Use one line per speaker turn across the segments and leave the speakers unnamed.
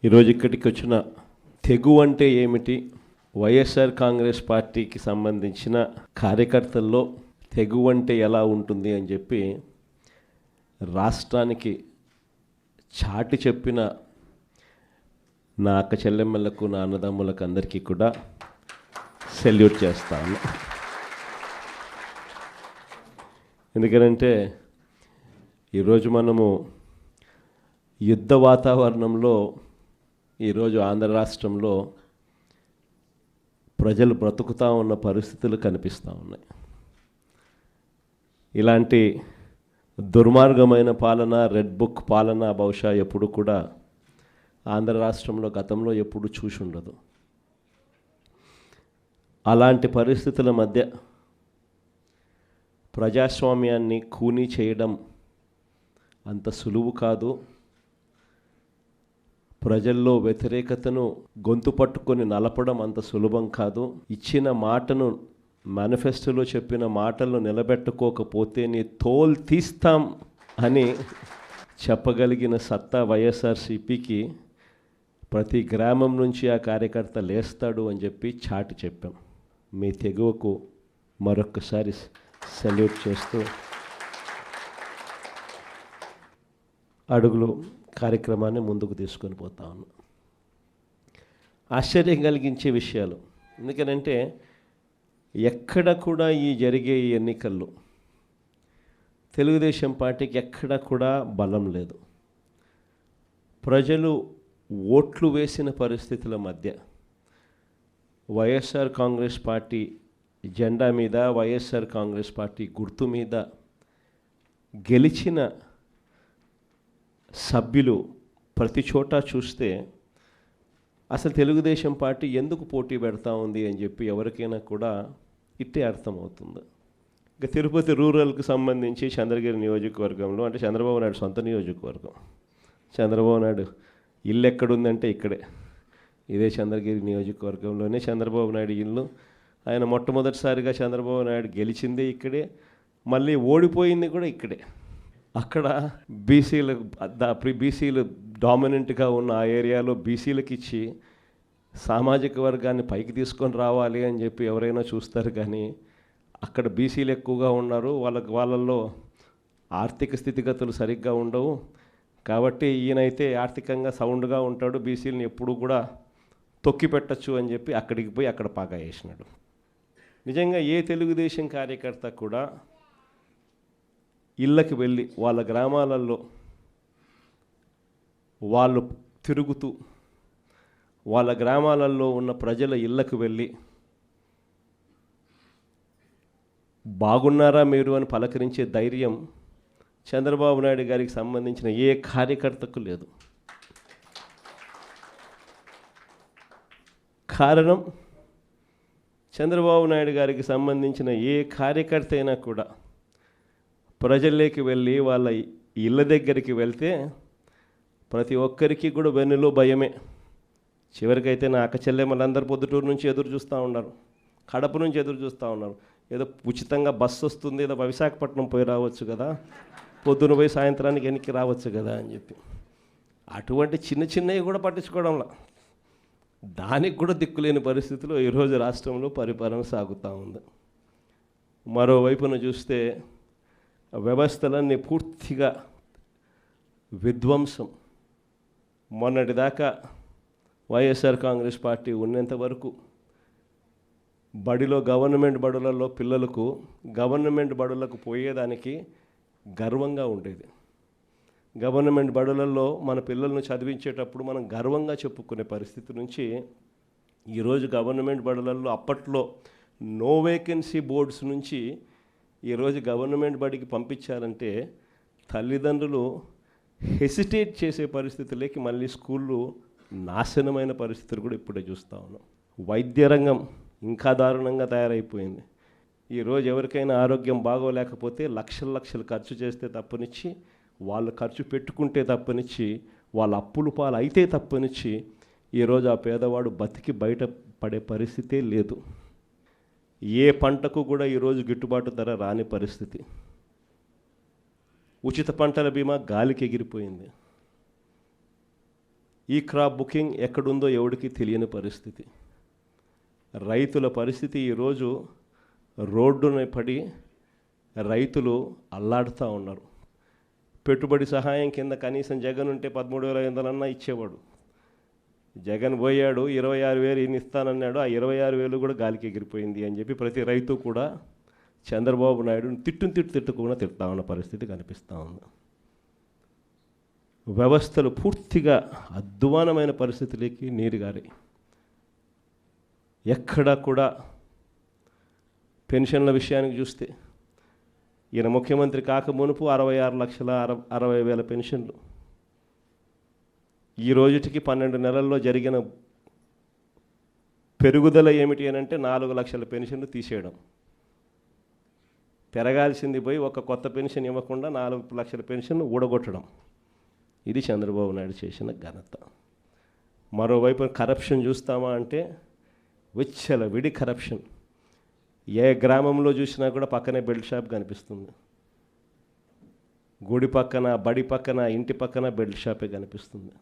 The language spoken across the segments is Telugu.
ఈరోజు ఇక్కడికి వచ్చిన తెగు అంటే ఏమిటి, వైఎస్ఆర్ కాంగ్రెస్ పార్టీకి సంబంధించిన కార్యకర్తల్లో తెగు అంటే ఎలా ఉంటుంది అని చెప్పి రాష్ట్రానికి చాటి చెప్పిన నా అక్క చెల్లెమ్మలకు, నా అన్నదమ్ములకు అందరికీ కూడా సెల్యూట్ చేస్తాను. ఎందుకంటే ఈరోజు మనము యుద్ధ వాతావరణంలో ఈరోజు ఆంధ్ర రాష్ట్రంలో ప్రజలు బ్రతుకుతూ ఉన్న పరిస్థితులు కనిపిస్తూ ఉన్నాయి. ఇలాంటి దుర్మార్గమైన పాలన, రెడ్ బుక్ పాలన బహుశా ఎప్పుడు కూడా ఆంధ్ర రాష్ట్రంలో గతంలో ఎప్పుడు చూసి ఉండదు. అలాంటి పరిస్థితుల మధ్య ప్రజాస్వామ్యాన్ని కూనీ చేయడం అంత సులువు కాదు. ప్రజల్లో వ్యతిరేకతను గొంతు పట్టుకొని నలపడం అంత సులభం కాదు. ఇచ్చిన మాటను, మేనిఫెస్టోలో చెప్పిన మాటలను నిలబెట్టుకోకపోతే నీ తోలు తీస్తాం అని చెప్పగలిగిన సత్తా వైఎస్ఆర్సీపీకి ప్రతి గ్రామం నుంచి ఆ కార్యకర్త లేస్తాడు అని చెప్పి చాటి చెప్పాం. మీ తెగువకు మరొక్కసారి సెల్యూట్ చేస్తూ అడుగులు కార్యక్రమాన్ని ముందుకు తీసుకొని పోతా ఉన్నాం. ఆశ్చర్యం కలిగించే విషయాలు. ఎందుకనంటే ఎక్కడ కూడా ఈ జరిగే ఈ ఎన్నికల్లో తెలుగుదేశం పార్టీకి ఎక్కడ కూడా బలం లేదు. ప్రజలు ఓట్లు వేసిన పరిస్థితుల మధ్య వైఎస్ఆర్ కాంగ్రెస్ పార్టీ జెండా మీద, వైఎస్ఆర్ కాంగ్రెస్ పార్టీ గుర్తు మీద గెలిచిన సభ్యులు ప్రతి చోట చూస్తే అసలు తెలుగుదేశం పార్టీ ఎందుకు పోటీ పెడతా ఉంది అని చెప్పి ఎవరికైనా కూడా ఇట్టే అర్థమవుతుంది. ఇక తిరుపతి రూరల్కి సంబంధించి చంద్రగిరి నియోజకవర్గంలో, అంటే చంద్రబాబు నాయుడు సొంత నియోజకవర్గం, చంద్రబాబు నాయుడు ఇల్లు ఎక్కడుందంటే ఇక్కడే, ఇదే చంద్రగిరి నియోజకవర్గంలోనే చంద్రబాబు నాయుడు ఇల్లు. ఆయన మొట్టమొదటిసారిగా చంద్రబాబు నాయుడు గెలిచిందే ఇక్కడే, మళ్ళీ ఓడిపోయింది కూడా ఇక్కడే. అక్కడ బీసీలు డామినెంట్గా ఉన్న ఆ ఏరియాలో బీసీలకు ఇచ్చి సామాజిక వర్గాన్ని పైకి తీసుకొని రావాలి అని చెప్పి ఎవరైనా చూస్తారు. కానీ అక్కడ బీసీలు ఎక్కువగా ఉన్నారు, వాళ్ళల్లో ఆర్థిక స్థితిగతులు సరిగ్గా ఉండవు. కాబట్టి ఈయనైతే ఆర్థికంగా సౌండ్గా ఉంటాడు, బీసీలను ఎప్పుడు కూడా తొక్కి పెట్టచ్చు అని చెప్పి అక్కడికి పోయి అక్కడ పాగా వేసినాడు. నిజంగా ఏ తెలుగుదేశం కార్యకర్త కూడా ఇళ్ళకి వెళ్ళి వాళ్ళ గ్రామాలలో వాళ్ళు తిరుగుతూ వాళ్ళ గ్రామాలలో ఉన్న ప్రజల ఇళ్ళకు వెళ్ళి బాగున్నారా మీరు అని పలకరించే ధైర్యం చంద్రబాబు నాయుడు గారికి సంబంధించిన ఏ కార్యకర్తకు లేదు. కారణం, చంద్రబాబు నాయుడు గారికి సంబంధించిన ఏ కార్యకర్త అయినా కూడా ప్రజల్లోకి వెళ్ళి వాళ్ళ ఇళ్ళ దగ్గరికి వెళ్తే ప్రతి ఒక్కరికి కూడా వెన్నులో భయమే. చివరికైతే నా అక్క చెల్లెమ్మలందరూ పొద్దుటూరు నుంచి ఎదురు చూస్తూ ఉన్నారు, కడప నుంచి ఎదురు చూస్తూ ఉన్నారు. ఏదో ఉచితంగా బస్సు వస్తుంది, ఏదో విశాఖపట్నం పోయి రావచ్చు కదా, పొద్దున పోయి సాయంత్రానికి వెనక్కి రావచ్చు కదా అని చెప్పి అటువంటి చిన్న చిన్నవి కూడా పట్టించుకోవడంలా, దానికి కూడా దిక్కులేని పరిస్థితిలో ఈరోజు రాష్ట్రంలో పరిపాలన సాగుతూ ఉంది. మరోవైపున చూస్తే వ్యవస్థలన్నీ పూర్తిగా విధ్వంసం. మొన్నటిదాకా వైఎస్ఆర్ కాంగ్రెస్ పార్టీ ఉన్నంత వరకు గవర్నమెంట్ బడులలో పిల్లలకు గవర్నమెంట్ బడులకు పోయేదానికి గర్వంగా ఉండేది. గవర్నమెంట్ బడులలో మన పిల్లలను చదివించేటప్పుడు మనం గర్వంగా చెప్పుకునే పరిస్థితి నుంచి ఈరోజు గవర్నమెంట్ బడులలో అప్పట్లో నో వేకెన్సీ బోర్డ్స్ నుంచి ఈరోజు గవర్నమెంట్ బడికి పంపించాలంటే తల్లిదండ్రులు హెసిటేట్ చేసే పరిస్థితులకి మళ్ళీ స్కూళ్ళు నాశనమైన పరిస్థితులు కూడా ఇప్పుడే చూస్తూ ఉన్నాం. వైద్య రంగం ఇంకా దారుణంగా తయారైపోయింది. ఈరోజు ఎవరికైనా ఆరోగ్యం బాగోలేకపోతే లక్షలు ఖర్చు చేస్తే తప్పనిచ్చి, వాళ్ళు ఖర్చు పెట్టుకుంటే తప్పనిచ్చి, వాళ్ళ అప్పులు పాలు అయితే తప్పనిచ్చి ఈరోజు ఆ పేదవాడు బతికి బయట పడే పరిస్థితే లేదు. ఏ పంటకు కూడా ఈరోజు గిట్టుబాటు ధర రాని పరిస్థితి. ఉచిత పంటల బీమా గాలికి ఎగిరిపోయింది. ఈ క్రాప్ బుకింగ్ ఎక్కడుందో ఎవడికి తెలియని పరిస్థితి. రైతుల పరిస్థితి ఈరోజు రోడ్డున పడి రైతులు అల్లాడుతూ ఉన్నారు. పెట్టుబడి సహాయం కింద కనీసం జగన్ ఉంటే 13,500 ఇచ్చేవాడు. జగన్ పోయాడు, 26,000 ఈయన ఇస్తానన్నాడు. ఆ 26,000 కూడా గాలికి ఎగిరిపోయింది అని చెప్పి ప్రతి రైతు కూడా చంద్రబాబు నాయుడు తిట్టుకుండా తిడతా ఉన్న పరిస్థితి కనిపిస్తూ ఉంది. వ్యవస్థలు పూర్తిగా అధ్వానమైన పరిస్థితులకి నీరుగారి. ఎక్కడ కూడా పెన్షన్ల విషయానికి చూస్తే ఈయన ముఖ్యమంత్రి కాక మునుపు 66,60,000 పెన్షన్లు. ఈ రోజుటికి 12 నెలల్లో జరిగిన పెరుగుదల ఏమిటి అని అంటే 4 లక్షల పెన్షన్లు తీసేయడం. పెరగాల్సింది పోయి ఒక కొత్త పెన్షన్ ఇవ్వకుండా 4 లక్షల పెన్షన్ ఊడగొట్టడం. ఇది చంద్రబాబు నాయుడు చేసిన ఘనత. మరోవైపు కరప్షన్ చూస్తామా అంటే విడి కరప్షన్. ఏ గ్రామంలో చూసినా కూడా పక్కనే బెల్ట్ షాప్ కనిపిస్తుంది. గుడి పక్కన, బడి పక్కన, ఇంటి పక్కన బెల్ట్ షాపే కనిపిస్తుంది.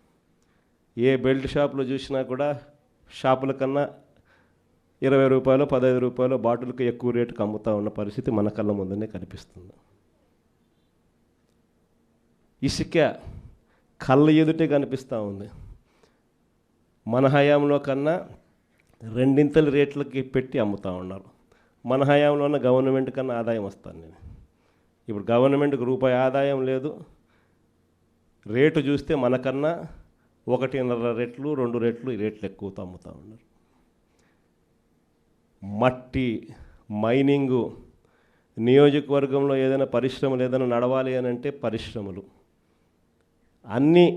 ఏ బెల్ట్ షాప్లో చూసినా కూడా షాపుల కన్నా 20 రూపాయలు, 15 రూపాయలు బాటిల్కి ఎక్కువ రేటుకి అమ్ముతూ ఉన్న పరిస్థితి మన కళ్ళ ముందునే కనిపిస్తుంది. ఇసుక కళ్ళ ఎదుటే కనిపిస్తూ ఉంది. మన హయాంలో కన్నా 2 రేట్లకి పెట్టి అమ్ముతూ ఉన్నారు. మన హయాంలోనే గవర్నమెంట్ కన్నా ఆదాయం వస్తాను నేను. ఇప్పుడు గవర్నమెంట్కి రూపాయి ఆదాయం లేదు. రేటు చూస్తే మనకన్నా 1.5 రెట్లు, 2 రెట్లు ఈ రేట్లు ఎక్కువతో అమ్ముతూ ఉన్నారు. మట్టి మైనింగు, నియోజకవర్గంలో ఏదైనా పరిశ్రమలు ఏదైనా నడవాలి అని అంటే పరిశ్రమలు అన్నీ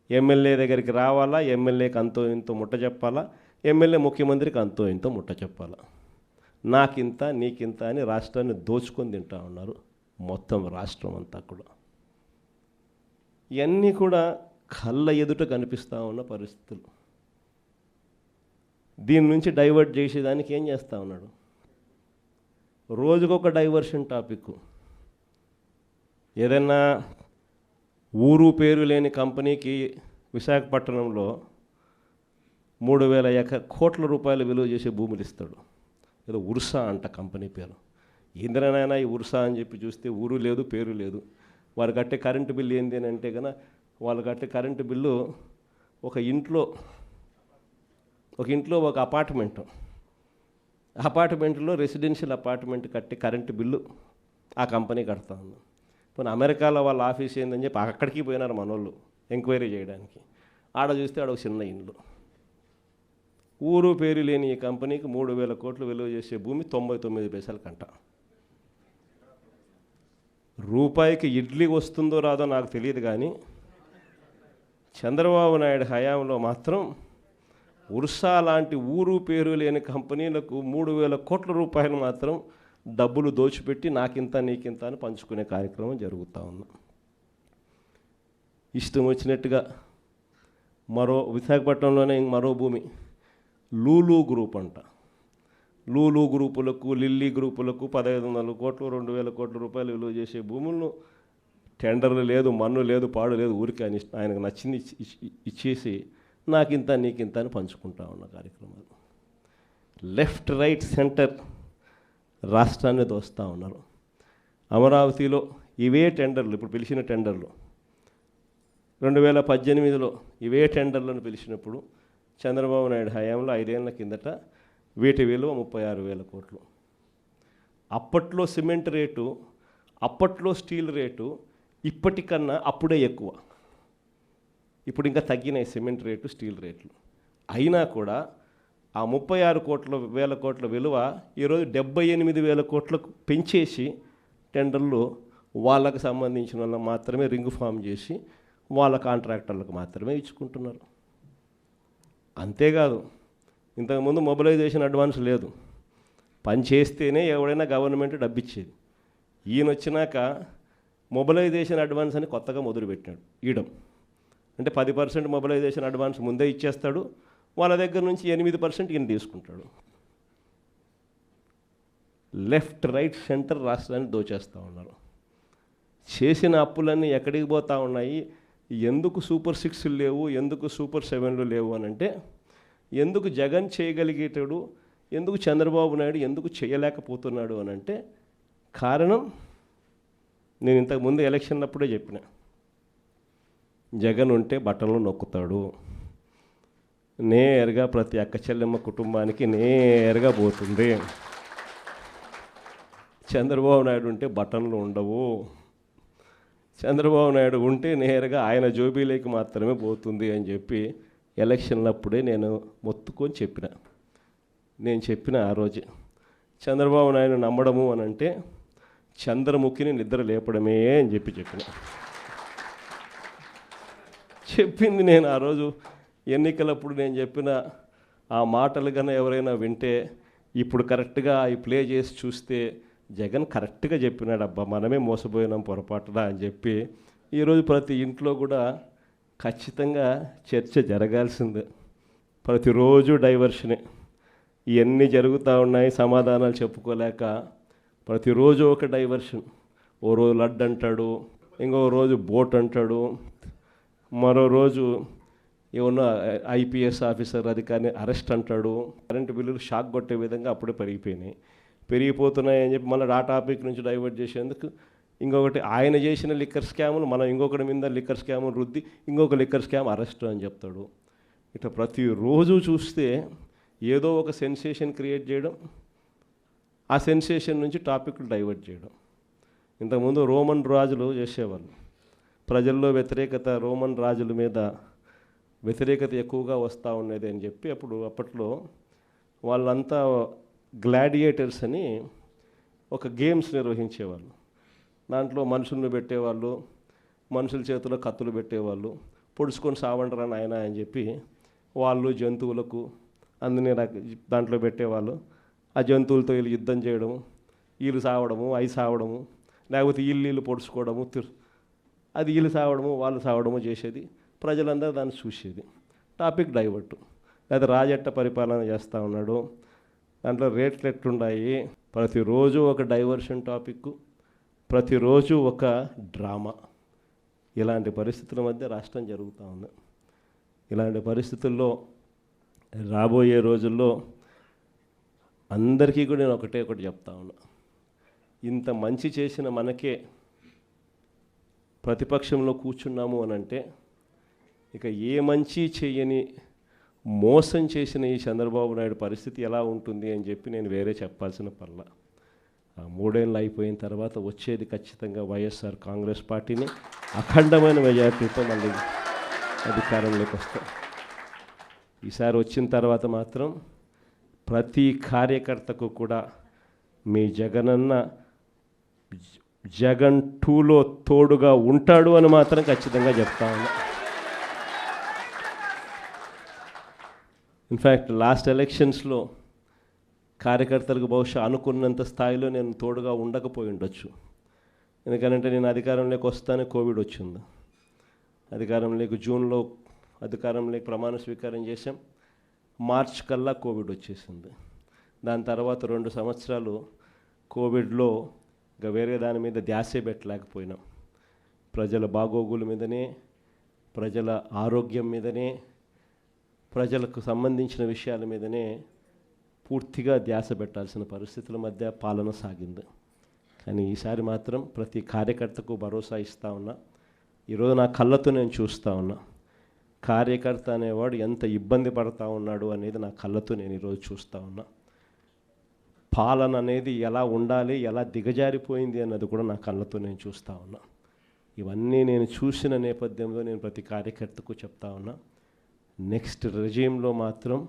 ఎమ్మెల్యే దగ్గరికి రావాలా, ఎమ్మెల్యేకి అంతో ఇంతో ముట్ట చెప్పాలా, ఎమ్మెల్యే ముఖ్యమంత్రికి అంతో ఇంతో ముట్ట చెప్పాలా. నాకింత నీకింత అని రాష్ట్రాన్ని దోచుకొని తింటా ఉన్నారు మొత్తం రాష్ట్రం అంతా కూడా. ఇవన్నీ కూడా కళ్ళ ఎదుట కనిపిస్తూ ఉన్న పరిస్థితులు. దీని నుంచి డైవర్ట్ చేసేదానికి ఏం చేస్తూ ఉన్నాడు? రోజుకొక డైవర్షన్ టాపిక్. ఏదన్నా ఊరు పేరు లేని కంపెనీకి విశాఖపట్నంలో 3,000 కోట్ల రూపాయలు విలువ చేసే భూములు ఇస్తాడు. ఏదో ఉర్సా అంట కంపెనీ పేరు. ఇంద్రనైనా ఈ ఉర్సా అని చెప్పి చూస్తే ఊరు లేదు, పేరు లేదు. వారు కట్టే కరెంటు బిల్లు ఏంది అని అంటే కనుక వాళ్ళు కట్టే కరెంటు బిల్లు ఒక ఇంట్లో ఒక అపార్ట్మెంట్లో రెసిడెన్షియల్ అపార్ట్మెంట్ కట్టే కరెంటు బిల్లు ఆ కంపెనీ కడతా ఉంది. పోనీ అమెరికాలో వాళ్ళ ఆఫీస్ ఏందని చెప్పి అక్కడికి పోయినారు మనోళ్ళు ఎంక్వైరీ చేయడానికి. ఆడ చూస్తే ఆడ ఒక చిన్న ఇండ్లు. ఊరు పేరు లేని ఈ కంపెనీకి 3,000 కోట్లు విలువ చేసే భూమి 99 పైసలకంట. రూపాయికి ఇడ్లీ వస్తుందో రాదో నాకు తెలియదు, కానీ చంద్రబాబు నాయుడు హయాంలో మాత్రం ఉర్సా లాంటి ఊరు పేరు లేని కంపెనీలకు 3,000 కోట్ల రూపాయలు మాత్రం డబ్బులు దోచిపెట్టి నాకింత నీకింత అని పంచుకునే కార్యక్రమం జరుగుతూ ఉంది. ఇష్టం వచ్చినట్టుగా విశాఖపట్నంలోనే మరో భూమి లూలు గ్రూప్ అంట. లూలు గ్రూపులకు, లిల్లీ గ్రూపులకు 1,500 కోట్లు, 2,000 కోట్ల రూపాయలు విలువ చేసే భూములను టెండర్లు లేదు, మన్ను లేదు, పాడు లేదు, ఊరికి ఆయనకు నచ్చింది ఇచ్చేసి నాకింత నీకింత అని పంచుకుంటా ఉన్న కార్యక్రమాలు. లెఫ్ట్ రైట్ సెంటర్ రాష్ట్రాన్ని దోస్తూ ఉన్నారు. అమరావతిలో ఇవే టెండర్లు, ఇప్పుడు పిలిచిన టెండర్లు 2018లో ఇవే టెండర్లను పిలిచినప్పుడు చంద్రబాబు నాయుడు హయాంలో 5 ఏళ్ల కిందట వీటి విలువ 36,000 కోట్లు. అప్పట్లో సిమెంట్ రేటు, అప్పట్లో స్టీల్ రేటు ఇప్పటికన్నా అప్పుడే ఎక్కువ. ఇప్పుడు ఇంకా తగ్గినాయి సిమెంట్ రేటు, స్టీల్ రేట్లు. అయినా కూడా ఆ 36,000 కోట్ల విలువ ఈరోజు 78,000 కోట్లకు పెంచేసి టెండర్లు వాళ్ళకు సంబంధించిన వాళ్ళకి మాత్రమే రింగ్ ఫామ్ చేసి వాళ్ళ కాంట్రాక్టర్లకు మాత్రమే ఇచ్చుకుంటున్నారు. అంతేకాదు, ఇంతకుముందు మొబిలైజేషన్ అడ్వాన్స్ లేదు. పని చేస్తేనే ఎవడైనా గవర్నమెంట్ డబ్బిచ్చేది. ఈయన వచ్చినాక మొబిలైజేషన్ అడ్వాన్స్ అని కొత్తగా మొదలుపెట్టినాడు ఇయడం. అంటే 10% మొబిలైజేషన్ అడ్వాన్స్ ముందే ఇచ్చేస్తాడు, వాళ్ళ దగ్గర నుంచి 8% ఈయన తీసుకుంటాడు. లెఫ్ట్ రైట్ సెంటర్ రాష్ట్రాన్ని దోచేస్తూ ఉన్నారు. చేసిన అప్పులన్నీ ఎక్కడికి పోతూ ఉన్నాయి? ఎందుకు సూపర్ 6 లేవు, ఎందుకు సూపర్ 7లు లేవు అని అంటే, ఎందుకు జగన్ చేయగలిగేటాడు, ఎందుకు చంద్రబాబు నాయుడు ఎందుకు చేయలేకపోతున్నాడు అని అంటే కారణం నేను ఇంతకుముందు ఎలక్షన్ అప్పుడే చెప్పిన. జగన్ ఉంటే బటన్లు నొక్కుతాడు, నేరుగా ప్రతి అక్క చెల్లెమ్మ కుటుంబానికి నేరుగా పోతుంది. చంద్రబాబు నాయుడు ఉంటే బటన్లు ఉండవు. చంద్రబాబు నాయుడు ఉంటే నేరుగా ఆయన జోబీలోకి మాత్రమే పోతుంది అని చెప్పి ఎలక్షన్లప్పుడే నేను మొత్తుకొని చెప్పిన. నేను చెప్పిన ఆ రోజు చంద్రబాబు నాయుడు నమ్మడము అని అంటే చంద్రముఖిని నిద్ర లేపడమే అని చెప్పిన. చెప్పింది నేను ఆ రోజు ఎన్నికలప్పుడు నేను చెప్పిన ఆ మాటలు కన్నా ఎవరైనా వింటే ఇప్పుడు కరెక్ట్గా అవి ప్లే చేసి చూస్తే జగన్ కరెక్ట్గా చెప్పినాడు, అబ్బా మనమే మోసపోయినాం పొరపాటున అని చెప్పి ఈరోజు ప్రతి ఇంట్లో కూడా ఖచ్చితంగా చర్చ జరగాల్సిందే. ప్రతిరోజు డైవర్షనే, ఇవన్నీ జరుగుతూ ఉన్నాయి, సమాధానాలు చెప్పుకోలేక ప్రతిరోజు ఒక డైవర్షన్. ఓ రోజు లడ్డు అంటాడు, ఇంకో రోజు బోట్ అంటాడు, మరో రోజు ఏమన్నా ఐపీఎస్ ఆఫీసర్ అధికారిని అరెస్ట్ అంటాడు. కరెంటు బిల్లులు షాక్ కొట్టే విధంగా అప్పుడే పెరిగిపోతున్నాయి అని చెప్పి మళ్ళీ ఆ టాపిక్ నుంచి డైవర్ట్ చేసేందుకు ఇంకొకటి ఆయన చేసిన లిక్కర్ స్కాములు మనం ఇంకొకటి మీద లిక్కర్ స్కాములు రుద్ది ఇంకొక లిక్కర్ స్కామ్ అరెస్ట్ అని చెప్తాడు. ఇట్లా ప్రతిరోజు చూస్తే ఏదో ఒక సెన్సేషన్ క్రియేట్ చేయడం, ఆ సెన్సేషన్ నుంచి టాపిక్లు డైవర్ట్ చేయడం. ఇంతకుముందు రోమన్ రాజులు చేసేవాళ్ళు, ప్రజల్లో వ్యతిరేకత, రోమన్ రాజుల మీద వ్యతిరేకత ఎక్కువగా వస్తూ ఉండేది అని చెప్పి అప్పట్లో వాళ్ళంతా గ్లాడియేటర్స్ అని ఒక గేమ్స్ నిర్వహించేవాళ్ళు. దాంట్లో మనుషులను పెట్టేవాళ్ళు, మనుషుల చేతిలో కత్తులు పెట్టేవాళ్ళు, పొడుచుకొని సావండరా నాయన అని చెప్పి వాళ్ళు జంతువులకు అందునే దాంట్లో పెట్టేవాళ్ళు. ఆ జంతువులతో వీళ్ళు యుద్ధం చేయడము, వీళ్ళు సావడము, అవి సావడము, లేకపోతే వీళ్ళు పొడుచుకోవడము, అది వీళ్ళు సావడము వాళ్ళు సావడము చేసేది. ప్రజలందరూ దాన్ని చూసేది. Topic divert. లేదా రాజెట్ట పరిపాలన చేస్తూ ఉన్నాడు, దాంట్లో రేట్లు ఎట్లున్నాయి, ప్రతిరోజు ఒక డైవర్షన్ టాపిక్, ప్రతిరోజు ఒక డ్రామా. ఇలాంటి పరిస్థితుల మధ్య రాష్ట్రం జరుగుతూ ఉంది. ఇలాంటి పరిస్థితుల్లో రాబోయే రోజుల్లో అందరికీ కూడా నేను ఒకటి చెప్తా ఉన్నా, ఇంత మంచి చేసిన మనకే ప్రతిపక్షంలో కూర్చున్నాము అని అంటే ఇక ఏ మంచి చేయని మోసం చేసిన ఈ చంద్రబాబు నాయుడు పరిస్థితి ఎలా ఉంటుంది అని చెప్పి నేను వేరే చెప్పాల్సిన పర్ల. ఆ 3 ఏళ్ళు అయిపోయిన తర్వాత వచ్చేది ఖచ్చితంగా వైఎస్ఆర్ కాంగ్రెస్ పార్టీని అఖండమైన మెజార్టీతో మళ్ళీ అధికారంలోకి వస్తాం. ఈసారి వచ్చిన తర్వాత మాత్రం ప్రతి కార్యకర్తకు కూడా మీ జగనన్న జగన్ 2లో తోడుగా ఉంటాడు అని మాత్రం ఖచ్చితంగా చెప్తా ఉన్నా. ఇన్ఫ్యాక్ట్ లాస్ట్ ఎలక్షన్స్లో కార్యకర్తలకు బహుశా అనుకున్నంత స్థాయిలో నేను తోడుగా ఉండకపోయి ఉండొచ్చు. ఎందుకంటే నేను అధికారంలోకి వస్తానే కోవిడ్ వచ్చింది. జూన్లో అధికారంలోకి ప్రమాణ స్వీకారం చేశాం, మార్చ్ కల్లా కోవిడ్ వచ్చేసింది. దాని తర్వాత 2 సంవత్సరాలు కోవిడ్లో ఇంకా వేరే దాని మీద ధ్యాసే పెట్టలేకపోయినాం. ప్రజల బాగోగుల మీదనే, ప్రజల ఆరోగ్యం మీదనే, ప్రజలకు సంబంధించిన విషయాల మీదనే పూర్తిగా ధ్యాస పెట్టాల్సిన పరిస్థితుల మధ్య పాలన సాగింది. కానీ ఈసారి మాత్రం ప్రతి కార్యకర్తకు భరోసా ఇస్తూ ఉన్నా. ఈరోజు నా కళ్ళతో నేను చూస్తూ ఉన్నా, కార్యకర్త అనేవాడు ఎంత ఇబ్బంది పడతా ఉన్నాడు అనేది నా కళ్ళతో నేను ఈరోజు చూస్తూ ఉన్నా. పాలన అనేది ఎలా ఉండాలి, ఎలా దిగజారిపోయింది అన్నది కూడా నా కళ్ళతో నేను చూస్తూ ఉన్నా. ఇవన్నీ నేను చూసిన నేపథ్యంలో నేను ప్రతి కార్యకర్తకు చెప్తా ఉన్నా, నెక్స్ట్ రెజీమ్లో మాత్రం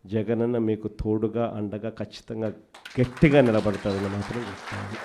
జగనన్న మీకు తోడుగా అండగా ఖచ్చితంగా గట్టిగా నిలబడతారని మాత్రం చెప్తాను.